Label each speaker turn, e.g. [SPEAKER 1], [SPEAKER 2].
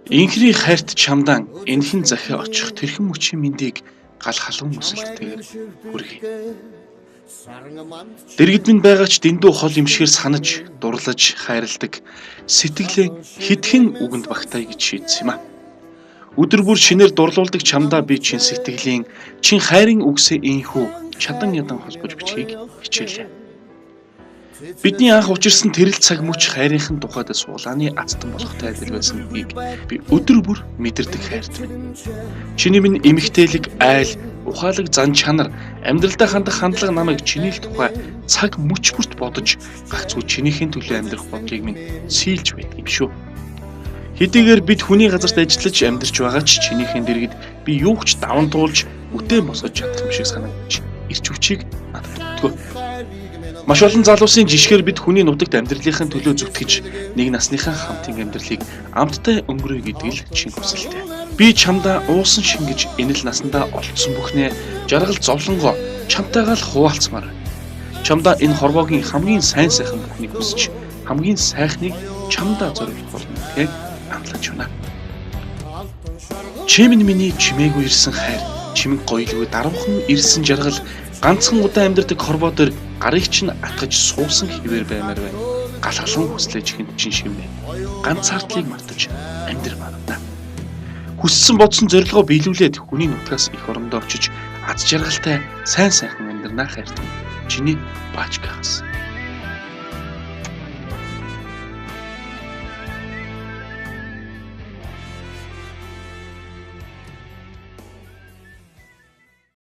[SPEAKER 1] Инхний хайрт чамдан энхэн захиа очих тэрхэн мөчийн мэндийг гал халуун өсөлттэйгээр хүргэе. Дэргэд минь байгаач дэндүү хол имшгээр санаж, дурлаж, хайрладаг сэтгэлээ хитгэн үгэнд багтаая гэж шийдсэн юм а. Өдөр бүр шинээр дурлуулдаг чамдаа би чин сэтгэлийн, чин хайрын үгсээ ийхүү чадан ядан холбож бичгийг хичээлээ. Бидний анх учирсан тэрэл цаг мөч хайрынхын тухайд суулааны азтан болохтой адил байсан гэдгийг би өдөр бүр мэдэрдэг хайрт. Чиний минь эмгтээлэг, айл, ухаалаг зан чанар, амьдралдаа хандах хандлага намайг чиний л тухай цаг мөч бүрт бодож гагцгүй чинийхэн төлөө амьдрах бодлыг минь сийлж байдаг юм шүү. Хэдийгээр бид хүний газарт ажиллаж амьдарч байгаа ч чинийхэн дэргэд би юу ч даван туулж үтэн босгож чадах юм шиг санагдаж ирч хүчийг надад өгдөг. Маш олон залуусын жишгээр бид хүний нутагт амьдралынхын төлөө зүтгэж нэг насныхаа хамтын амьдралыг амттай өнгөрөе гэдэг л чин хүсэлтэй. Би чамдаа уусан шингэж энэл насандаа олдсон бүхнээ жаргал зовлонгоо чамтайгаа л хуваалцмаар. Чамдаа энэ хорвоогийн хамгийн сайн сайхан бүхнийг хүсэж хамгийн сайхныг чамдаа зориулах болно гэж амлаж байна. Чимэн миний чимээгүй ирсэн хайр, чимэг гоёлгүй даруухан ирсэн жаргал ганцхан удаан амьдардаг хорвоо дээр гарыг чинь атгаж суусан хിവэр баймаар байна. Гал халуун хүслэж ихэнд чин шивнэ. Ганц хартлыг мартаж амьдр маадаа. Хүссэн бодсон зорилгоо биелүүлээд хүний нутгаас их орондоо очиж аз жаргалтай сайн сайхан амьдрнаа хайртай. Чиний Баачка хас.